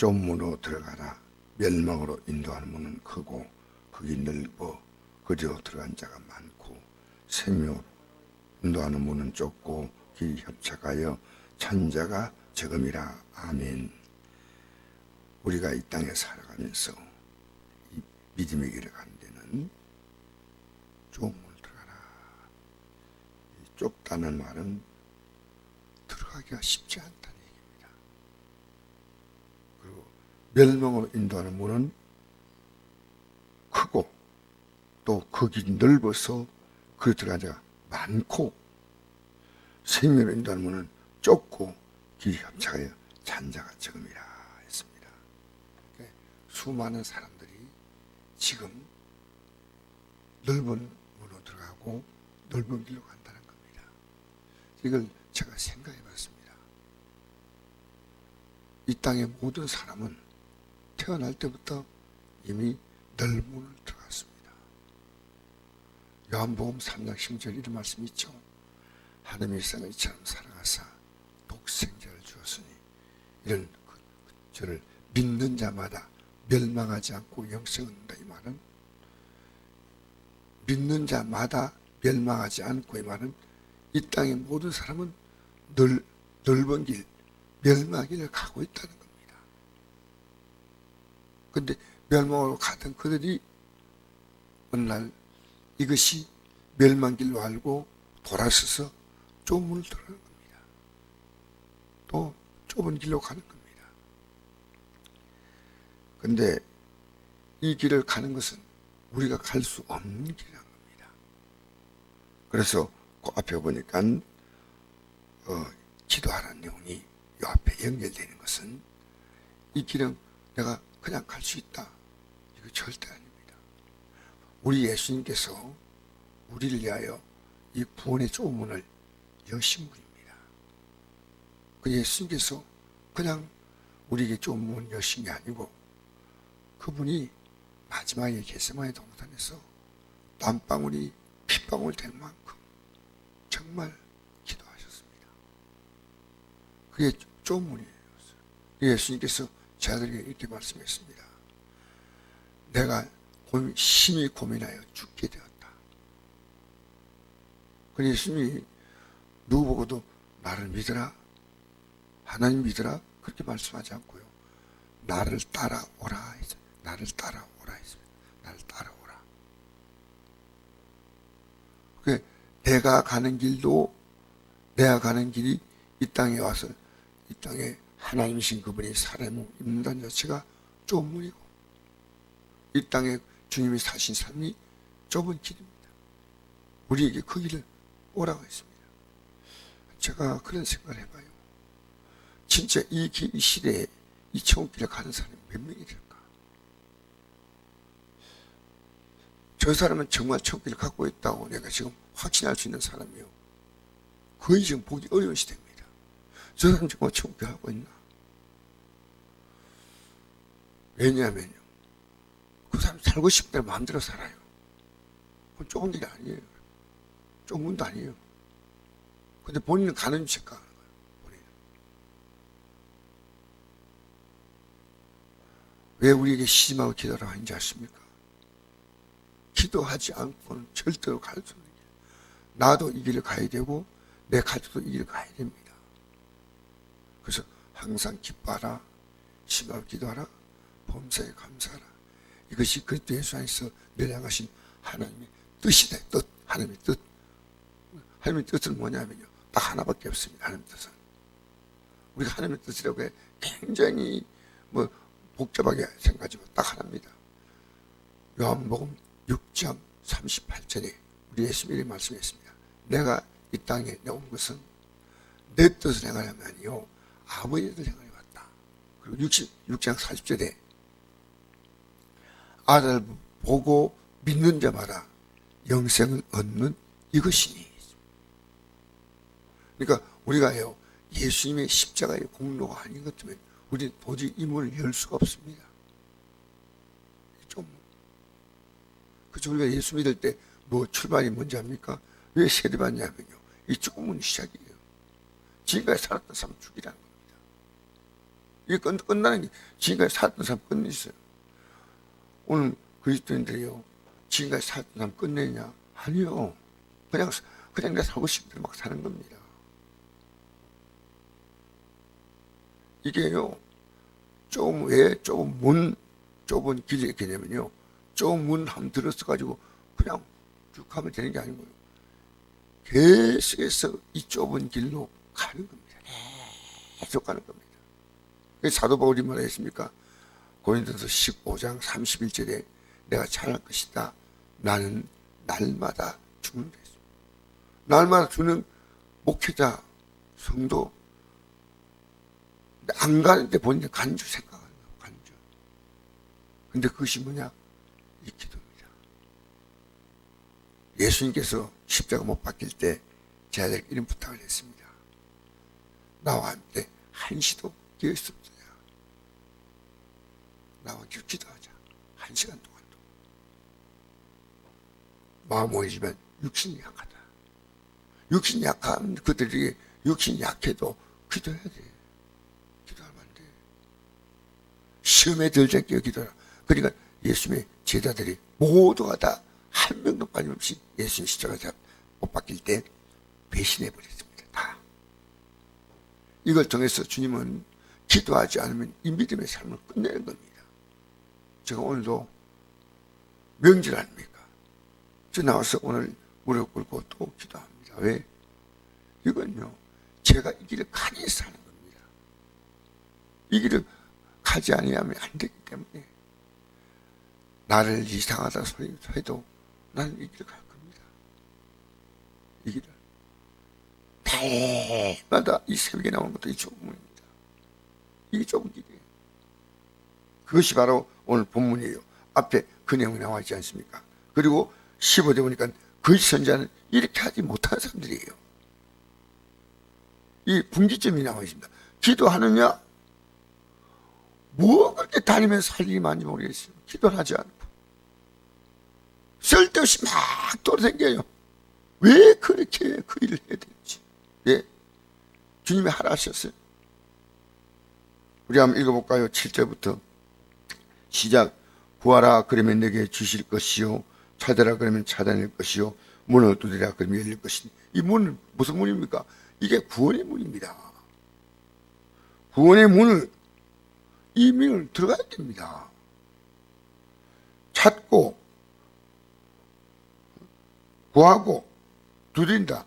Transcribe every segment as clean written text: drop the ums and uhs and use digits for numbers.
좁은 문으로 들어가라. 멸망으로 인도하는 문은 크고 거기 넓어 그리로 들어간 자가 많고 생명으로 인도하는 문은 좁고 길이 협착하여 찾는 자가 적음이라. 아멘. 우리가 이 땅에 살아가면서 이 믿음의 길을 가는 데는 좁은 문을 들어가라. 좁다는 말은 들어가기가 쉽지 않다는 얘기입니다. 그리고 멸망으로 인도하는 문은 크고 또 거기 넓어서 그 들어간 자가 많고 생명으로 인도하는 문은 좁고 길이 협착하여 찾는 자가 적음이라 했습니다. 수많은 사람들이 지금 넓은 문으로 들어가고 넓은 길로 간다는 겁니다. 이걸 제가 생각해 봤습니다. 이 땅의 모든 사람은 태어날 때부터 이미 넓은 문을 들어갔습니다. 요한복음 3장 10절 이런 말씀이 있죠. 하나님의 세상을 이처럼 사랑하사 독생자를 주었으니 이런 저를 믿는 자마다 멸망하지 않고 영생을 얻는다. 이 말은 믿는 자마다 멸망하지 않고, 이 말은 이 땅의 모든 사람은 넓은 길, 멸망의 길을 가고 있다는 겁니다. 그런데 멸망으로 가던 그들이 어느 날 이것이 멸망길로 알고 돌아서서 좁은 문을 들어가는 겁니다. 또 좁은 길로 가는 겁니다. 그런데 이 길을 가는 것은 우리가 갈 수 없는 길이라는 겁니다. 그래서 그 앞에 보니까 기도하라는 내용이 이 앞에 연결되는 것은 이 길은 내가 그냥 갈 수 있다. 이거 절대 아닙니다. 우리 예수님께서 우리를 위하여 이 구원의 좁은 문을 여신 분입니다. 그 예수님께서 그냥 우리에게 좁은 문을 여신 게 아니고 그분이 마지막에 겟세마네 동산에서 땀방울이 핏방울 될 만큼 정말 기도하셨습니다. 그게 좁은 문이에요. 예수님께서 저들에게 이렇게 말씀했습니다. 내가 심히 고민하여 죽게 되었다. 그 예수님이 누구 보고도 나를 믿으라, 하나님 믿으라 그렇게 말씀하지 않고요. 나를 따라오라 했어요. 나를 따라오라 했습니다. 나를 따라오라. 그게 내가 가는 길도, 내가 가는 길이 이 땅에 와서 이 땅에 하나님이신 그분이 사람을 입는다는 자체가 좁은 문이고, 이 땅에 주님이 사신 삶이 좁은 길입니다. 우리에게 그 길을 오라고 했습니다. 제가 그런 생각을 해봐요. 진짜 이 시대에 이 천국길을 가는 사람이 몇 명이 될까? 저 사람은 정말 천국길을 갖고 있다고 내가 지금 확신할 수 있는 사람이요. 거의 지금 보기 어려운 시대입니다. 저 사람 정말 천국길 하고 있나? 왜냐하면요, 그 사람 살고 싶은 대로 마음대로 살아요. 그건 좁은 길이 아니에요. 좁은 문도 아니에요. 근데 본인은 가는 척 가는 거예요. 본인은. 왜 우리에게 시집하고 기도하라고 하는지 아십니까? 기도하지 않고는 절대로 갈 수 없는 길. 나도 이 길을 가야 되고 내 가족도 이 길을 가야 됩니다. 그래서 항상 기뻐하라, 시집하고 기도하라, 범사에 감사하라. 이것이 그리스도 예수 안에서 멸량하신 하나님의 뜻이다. 뜻, 하나님의 뜻. 하나님의 뜻은 뭐냐면요, 딱 하나밖에 없습니다. 하나님의 뜻은. 우리가 하나님의 뜻이라고 해 굉장히 복잡하게 생각하지만 딱 하나입니다. 요한복음 6장 38절에 우리 예수님이 말씀했습니다. 내가 이 땅에 온 것은 내 뜻을 행하려면 아니요, 아버지의 뜻을 행하려 왔다. 그리고 6장 40절에 아들을 보고 믿는 자마다 영생을 얻는 이것이니. 그러니까 우리가요, 예수님의 십자가의 공로가 아닌 것 때문에 우리는 도저히 이 문을 열 수가 없습니다. 좀, 그래서 우리가 예수 믿을 때 출발이 뭔지 압니까? 왜 세례받냐면요, 이 좁은 문이 시작이에요. 지금까지 살았던 사람 죽이라는 겁니다. 이게 끝나는 게 지금까지 살았던 사람 끝냈어요. 오늘 그리스도인들이요, 지금까지 살았던 사람 끝내냐? 아니요. 그냥 내가 살고 싶은 대로 막 사는 겁니다. 이게요, 왜 좁은 길의 개념은요, 좁은 문 한번 들었어가지고 그냥 쭉 가면 되는 게 아니고요. 계속해서 이 좁은 길로 가는 겁니다. 계속 가는 겁니다. 사도 바울이 뭐라 했습니까? 고린도서 15장 31절에 내가 잘할 것이다. 나는 날마다 죽는다 했습니다. 날마다 죽는 목회자, 성도, 안 가는데 본인은 간주 생각하는 거예요. 간주. 근데 그것이 뭐냐? 이 기도입니다. 예수님께서 십자가 못 박힐 때 제자들에게 이런 부탁을 했습니다. 나와 함께 한시도 기울 수 없느냐? 나와 기도하자. 1시간 동안도. 마음 오해지면 육신이 약하다. 육신이 약한 그들이 육신이 약해도 기도해야 돼. 기도하면 안 돼. 시험에 들지 않게 기도하라. 그러니까 예수님의 제자들이 모두가 다 한 명도 빠짐없이 예수님 십자가 못 박힐 때 배신해 버렸습니다. 다. 이걸 통해서 주님은 기도하지 않으면 이 믿음의 삶을 끝내는 겁니다. 제가 오늘도 명절 아닙니까? 저 나와서 오늘 무릎 꿇고 또 기도합니다. 왜? 이건요, 제가 이 길을 가기 위해서 하는 겁니다. 이 길을 가지 아니하면 안 되기 때문에 나를 이상하다 소리 해도 나는 이 길을 갈 겁니다. 이 길을. 날마다 이 새벽에 나오는 것도 이 좁은 문입니다. 이게 좁은 길이에요. 그것이 바로 오늘 본문이에요. 앞에 그 내용이 나와 있지 않습니까? 그리고 15절 보니까 그 선자는 이렇게 하지 못하는 사람들이에요. 이 분기점이 나와 있습니다. 기도하느냐? 뭐 그렇게 다니면서 할 일이 많은지 모르겠어요. 기도를 하지 않고. 쓸데없이 막 돌아다녀요. 왜 그렇게 그 일을 해야 되는지. 예. 주님이 하라 하셨어요. 우리 한번 읽어볼까요? 7절부터. 시작. 구하라 그러면 내게 주실 것이요. 찾으라 그러면 찾아낼 것이요. 문을 두드리라 그러면 열릴 것이니. 이 문은 무슨 문입니까? 이게 구원의 문입니다. 구원의 문을, 이 문을 들어가야 됩니다. 찾고 구하고 두드린다.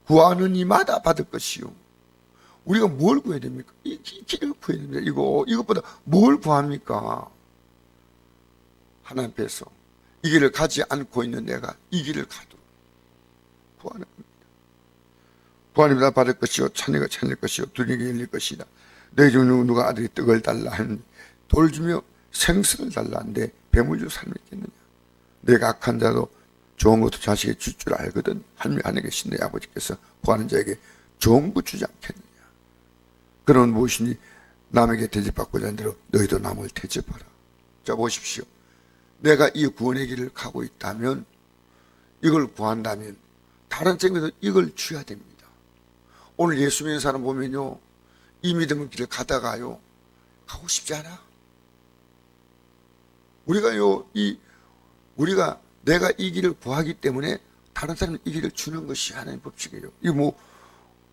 구하는 이마다 받을 것이요. 우리가 뭘 구해야 됩니까? 이 길을 구해야 됩니다. 이것보다 뭘 구합니까? 하나님 앞에서 이 길을 가지 않고 있는 내가 이 길을 가도록 구하는 겁니다. 구하는 받을 것이요. 찾는 것 찾을 것이요. 두드리게 열릴 것이다. 너희 중 누가 아들이 떡을 달라 하는 돌 주며 생선을 달라 하는데 배물 주 삶이 있겠느냐. 내가 악한 자도 좋은 것도 자식에 줄 줄 알거든. 하나님에 계신 내 아버지께서 구하는 자에게 좋은 것 주지 않겠느냐. 그런 무엇이니 남에게 대접받고자 하는 대로 너희도 남을 대접하라. 자 보십시오. 내가 이 구원의 길을 가고 있다면, 이걸 구한다면 다른 점에서 이걸 줘야 됩니다. 오늘 예수 믿는 사람 보면요, 이 믿음의 길을 가다가요 가고 싶지 않아. 우리가 내가 이 길을 구하기 때문에 다른 사람이 이 길을 주는 것이 하나님의 법칙이에요. 이거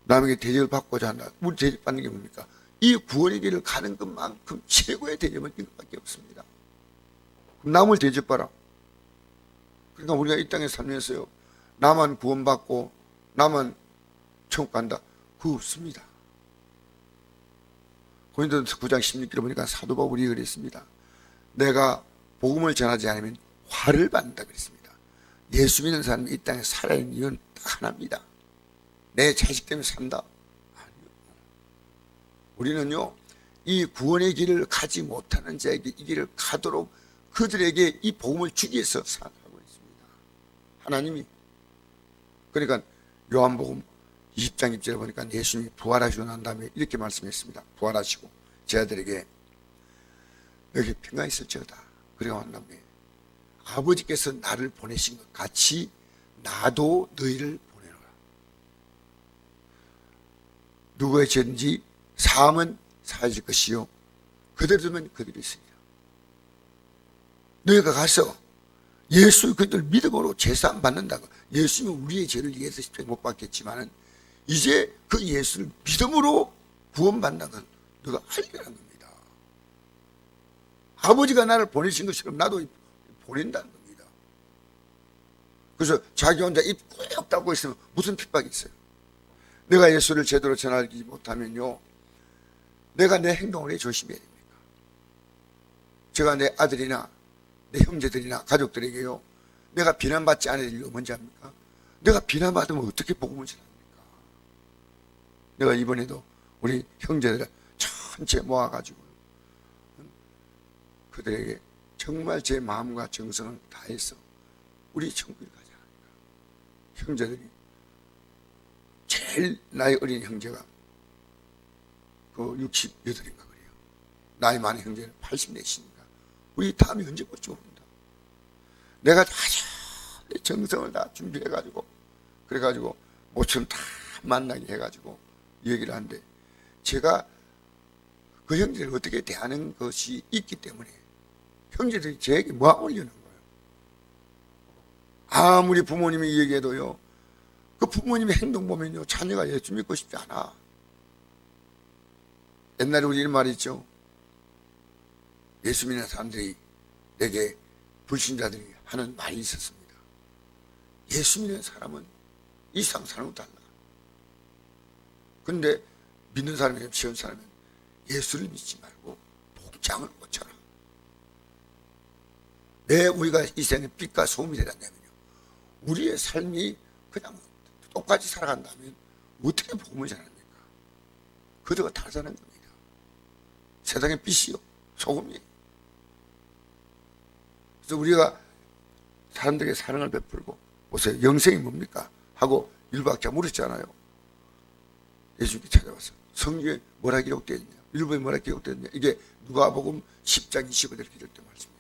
남에게 대접을 받고자 한다. 우리 대접받는 게 뭡니까? 이 구원의 길을 가는 것만큼 최고의 대접은 이것밖에 없습니다. 그럼 남을 대접받아. 그러니까 우리가 이 땅에 살면서요, 나만 구원받고 나만 천국 간다. 그거 없습니다. 고린도전서 9장 16절에 보니까 사도 바울이 그랬습니다. 내가 복음을 전하지 않으면 화를 받는다 그랬습니다. 예수 믿는 사람이 이 땅에 살아있는 이유는 딱 하나입니다. 내 자식 때문에 산다? 아니요. 우리는요, 이 구원의 길을 가지 못하는 자에게 이 길을 가도록 그들에게 이 복음을 주기 위해서 살아가고 있습니다. 하나님이. 그러니까 요한복음 20장 1절에 보니까 예수님이 부활하시고 난 다음에 이렇게 말씀했습니다. 부활하시고 제자들에게 여기 평강이 있을지어다. 그래가 한 다음에 아버지께서 나를 보내신 것 같이 나도 너희를 보내노라. 누구의 죄인지 사함은 사라질 것이요 그대로 두면 그대로 있으리라. 너희가 가서 예수 그들 믿음으로 제사함 받는다고. 예수님은 우리의 죄를 위해서 십자가에 못 박혔지만은 이제 그 예수를 믿음으로 구원받는 건 너가 알리라는 겁니다. 아버지가 나를 보내신 것처럼 나도 보낸다는 겁니다. 그래서 자기 혼자 입 꾹 닫고 있으면 무슨 핍박이 있어요? 내가 예수를 제대로 전하지 못하면요, 내가 내 행동을 왜 조심해야 됩니까? 제가 내 아들이나 내 형제들이나 가족들에게요, 내가 비난받지 않을 이유가 뭔지 압니까? 내가 비난받으면 어떻게 복음을 전합니까? 내가 이번에도 우리 형제들 전체 모아가지고 그들에게 정말 제 마음과 정성을 다해서 우리 천국에 가자. 형제들이 제일 나이 어린 형제가 그 68인가 그래요. 나이 많은 형제는 84시니까 우리 다음에 언제 볼지 모른다. 내가 아주 내 정성을 다 준비해가지고 그래가지고 모처럼 다 만나게 해가지고 얘기를 하는데 제가 그 형제를 어떻게 대하는 것이 있기 때문에 형제들이 제게 뭐하고 올려는 거예요. 아무리 부모님이 얘기해도요, 그 부모님의 행동 보면요, 자녀가 예수 믿고 싶지 않아. 옛날에 우리 이런 말이 있죠. 예수 믿는 사람들이 내게 불신자들이 하는 말이 있었습니다. 예수 믿는 사람은 이상 사람은 달라. 근데 믿는 사람이면 쉬운 사람은 예수를 믿지 말고 복장을 고쳐라. 왜 우리가 이 생에 빛과 소음이 되었냐면요, 우리의 삶이 그냥 똑같이 살아간다면 어떻게 복음을 전합니까? 그들과 다르다는 겁니다. 세상의 빛이요, 소금이에요. 그래서 우리가 사람들에게 사랑을 베풀고, 보세요, 영생이 뭡니까? 하고 율법학자가 물었잖아요. 예수님께 찾아와서 성경에 뭐라 기록되어 있냐, 율법에 뭐라 기록되어 있냐. 이게 누가복음 10장 25절에 기록된 말씀이에요.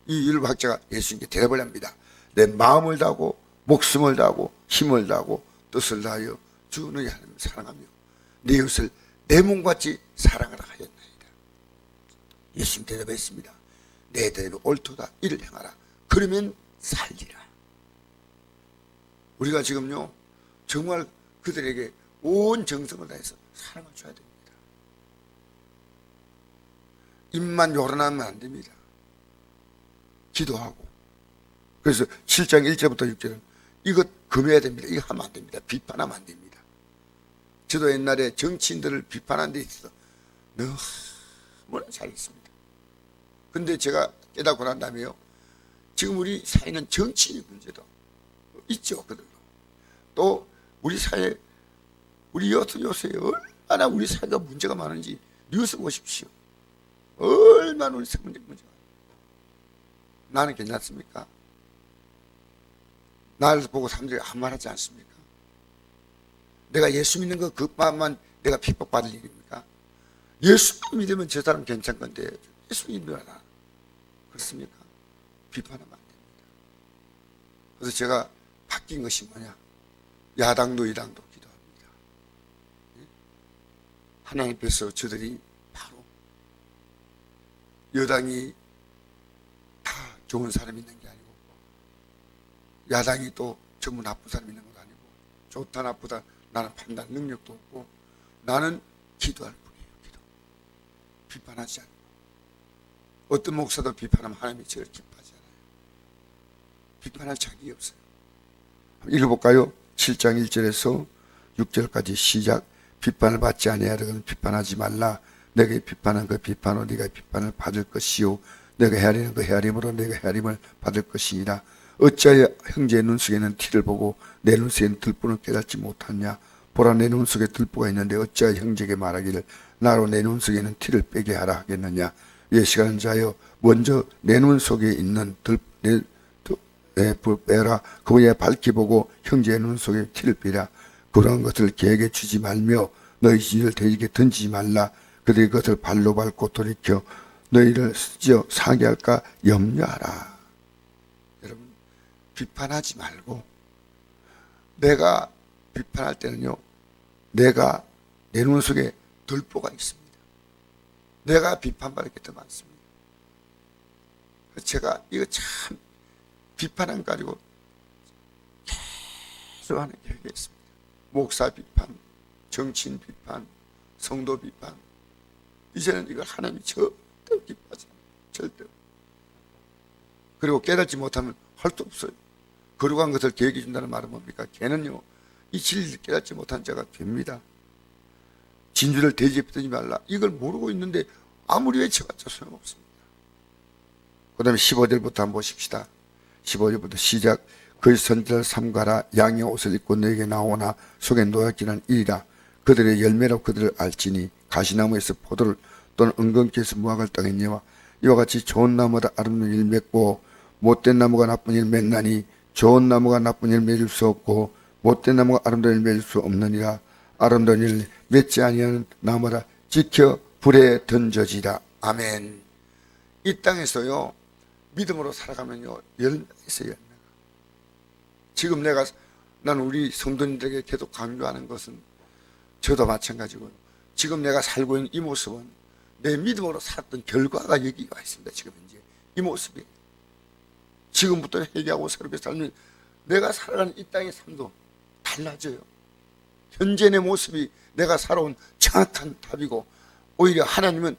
이 율법학자가 예수님께 대답을 합니다. 내 마음을 다하고 목숨을 다하고 힘을 다하고 뜻을 다하여 주 너희 하나님을 사랑하며 내 이웃을 내 몸같이 사랑하라 하였나이다. 예수님 대답했습니다. 내 대로 옳도다 이를 행하라. 그러면 살리라. 우리가 지금요, 정말 그들에게 온 정성을 다해서 사랑을 줘야 됩니다. 입만 요란하면 안 됩니다. 기도하고. 그래서 7장 1절부터 6절은 이거 금해야 됩니다. 이거 하면 안 됩니다. 비판하면 안 됩니다. 저도 옛날에 정치인들을 비판한 데 있어서 너무나 잘했습니다. 근데 제가 깨닫고 난 다음에요, 지금 우리 사회는 정치인의 문제도 있죠. 그들도. 또 우리 사회, 우리 요새 얼마나 우리 사회가 문제가 많은지 뉴스 보십시오. 얼마나 우리 사회 문제가 많은지. 나는 괜찮습니까? 나를 보고 사람들이 아무 말 하지 않습니까? 내가 예수 믿는 거 그것만 내가 핍박받을 일입니까? 예수만 믿으면 저 사람 괜찮은 건데 예수 믿으라. 그렇습니까? 비판하면 안 됩니다. 그래서 제가 바뀐 것이 뭐냐? 야당도 여당도 기도합니다. 하나님께서 저들이 바로 여당이 다 좋은 사람이 있는 게 아니고 야당이 또 전부 나쁜 사람이 있는 것도 아니고 좋다 나쁘다 나는 판단 능력도 없고 나는 기도할 뿐이에요. 기도. 비판하지 않고. 어떤 목사도 비판하면 하나님이 저를 기뻐하지 않아요. 비판할 자격이 없어요. 읽어볼까요? 7장 1절에서 6절까지 시작. 비판을 받지 아니하려거든 비판하지 말라. 내가 비판한 그 비판으로 네가 비판을 받을 것이요 내가 헤아리는 그 헤아림으로 내가 헤아림을 받을 것이니라. 어찌하여 형제의 눈 속에는 티를 보고 내 눈 속에는 들보를 깨닫지 못하냐. 보라 내 눈 속에 들보가 있는데 어찌하여 형제에게 말하기를 나로 내 눈 속에는 티를 빼게 하라 하겠느냐. 예시가는 자여 먼저 내 눈 속에 있는 불 빼라. 그 후에 밝히 보고 형제의 눈 속에 티를 빼라. 그러한 것을 계획에 주지 말며 너희 진을 대지게 던지지 말라. 그들이 그것을 발로 밟고 돌이켜 너희를 쓰지어 상하게 할까 염려하라. 여러분, 비판하지 말고 내가 비판할 때는요, 내가 내 눈 속에 들보가 있습니다. 내가 비판받을 게 더 많습니다. 제가 이거 참 비판한 거 가지고 계속 하는 계획이 있습니다. 목사 비판, 정치인 비판, 성도 비판. 이제는 이걸 하나님이 절대 기뻐하지 않아요. 절대. 그리고 깨닫지 못하면 할 수 없어요. 거룩한 것을 계획해 준다는 말은 뭡니까? 걔는요, 이 진리를 깨닫지 못한 자가 됩니다. 진주를 대접하지 말라. 이걸 모르고 있는데 아무리 외쳐봤자 소용없습니다. 그 다음에 15절부터 한번 보십시다. 15절부터 시작. 그의 선지자를 삼가라. 양의 옷을 입고 너에게 나오나 속에 노약질한 일이라. 그들의 열매로 그들을 알지니 가시나무에서 포도를 또는 은근키에서 무화과를 따겠니와 이와 같이 좋은 나무보다 아름다운 일 맺고 못된 나무가 나쁜 일 맺나니 좋은 나무가 나쁜 일 맺을 수 없고 못된 나무가 아름다운 일 맺을 수 없느니라. 아름다운 일 맺지 아니하는 나무라 지켜 불에 던져지라. 아멘. 이 땅에서요 믿음으로 살아가면요 열매가 있어요. 열매가. 지금 난 우리 성도님들에게 계속 강조하는 것은 저도 마찬가지고요. 지금 내가 살고 있는 이 모습은 내 믿음으로 살았던 결과가 여기 와 있습니다. 지금 이제 이 모습이 지금부터 회개하고 새롭게 살면 내가 살아가는 이 땅의 삶도 달라져요. 현재 내 모습이 내가 살아온 정확한 답이고 오히려 하나님은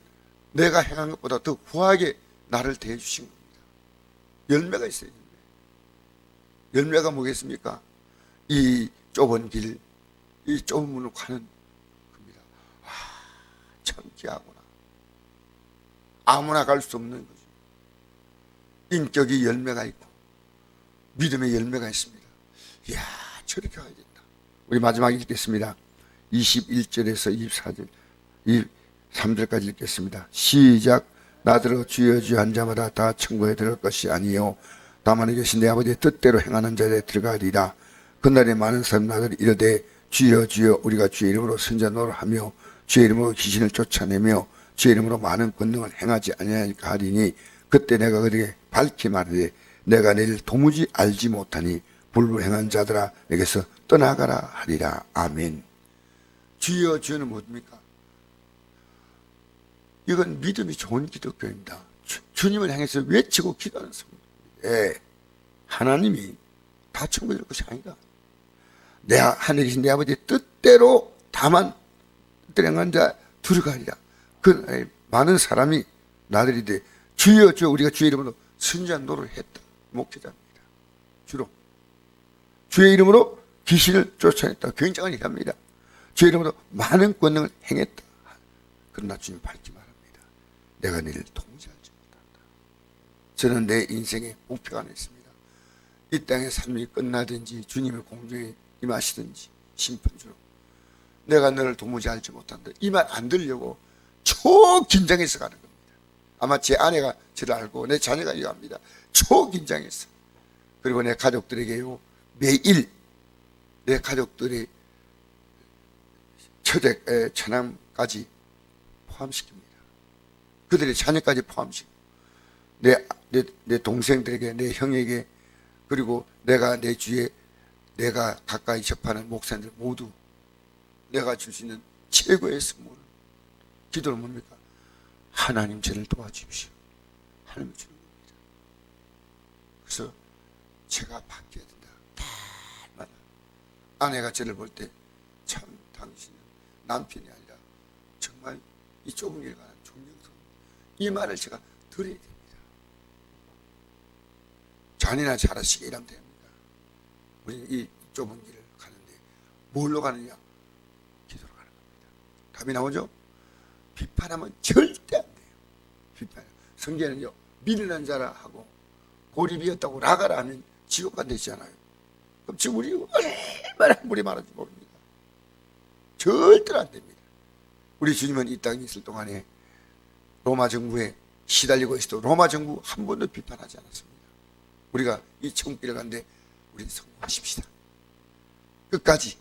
내가 행한 것보다 더 후하게 나를 대해 주신 겁니다. 열매가 있어요. 열매가 뭐겠습니까? 이 좁은 길, 이 좁은 문을 가는 겁니다. 참 귀하구나. 아무나 갈 수 없는 거죠. 인격이 열매가 있고 믿음의 열매가 있습니다. 이야, 저렇게 가야 된다. 우리 마지막에 읽겠습니다. 21절에서 24절, 23절까지 읽겠습니다. 시작. 나더러 주여 주여 한 자마다 다 천국에 들어갈 것이 아니요 다만 계신 내 아버지의 뜻대로 행하는 자들에 들어가리라. 그날에 많은 사람들이 이르되 주여 주여 우리가 주의 이름으로 선지자 노릇하며 주의 이름으로 귀신을 쫓아내며 주의 이름으로 많은 권능을 행하지 아니하니까 하리니 그때 내가 그들에게 밝히 말하되 내가 너희를 도무지 알지 못하니 불불행한 자들아 내게서 떠나가라 하리라. 아멘. 주여 주여는 뭡니까? 이건 믿음이 좋은 기독교입니다. 주님을 향해서 외치고 기도하는 성도. 예, 하나님이 다 천국에 들 것이 아니다. 내 하늘에 계신 내 아버지의 뜻대로 다만 뜻대로 행한 자 들어가리라. 그 많은 사람이 나들이 돼 주여 주여 우리가 주의 이름으로 선지자 노릇을 했다. 목회자입니다. 주로 주의 이름으로 귀신을 쫓아냈다. 굉장한 일합니다. 주의 이름으로 많은 권능을 행했다. 그러나 주님 밝히 말합니다. 내가 너희를 통제하지 못한다. 저는 내 인생에 목표가 하나 있습니다. 이 땅의 삶이 끝나든지 주님의 공중에 임하시든지 심판주로 내가 너를 도무지 알지 못한다. 이 말 안 들려고 초긴장해서 가는 겁니다. 아마 제 아내가 저를 알고 내 자녀가 이거 합니다. 초긴장해서. 그리고 내 가족들에게요 매일 내 가족들의 처제, 처남까지 포함시킵니다. 그들의 자녀까지 포함시키고 내 동생들에게 내 형에게 그리고 내가 내 주위에 내가 가까이 접하는 목사님들 모두 내가 줄 수 있는 최고의 선물 기도는 뭡니까? 하나님 저를 도와주십시오. 하나님 주는 겁니다. 그래서 제가 바뀌어야 된다. 달마다 아내가 저를 볼 때 참 당신은 남편이 아니라 정말 이 좁은 길 가는 존경스러운 이 말을 제가 들어야 됩니다. 자네나 잘하시게 일하면 됩니다. 우리는 이 좁은 길을 가는데 뭘로 가느냐? 기도로 가는 겁니다. 답이 나오죠? 비판하면 절대 안 돼요. 비판. 성경에는요 미련한 자라 하고 고립이었다고 라가라 하면 지옥 간 되잖아요. 그럼 지금 우리 얼마나 물이 많은지 모릅니다. 절대로 안 됩니다. 우리 주님은 이 땅에 있을 동안에 로마 정부에 시달리고 있어도 로마 정부 한 번도 비판하지 않았습니다. 우리가 이 천국길을 가는데 우리는 성공하십시다. 끝까지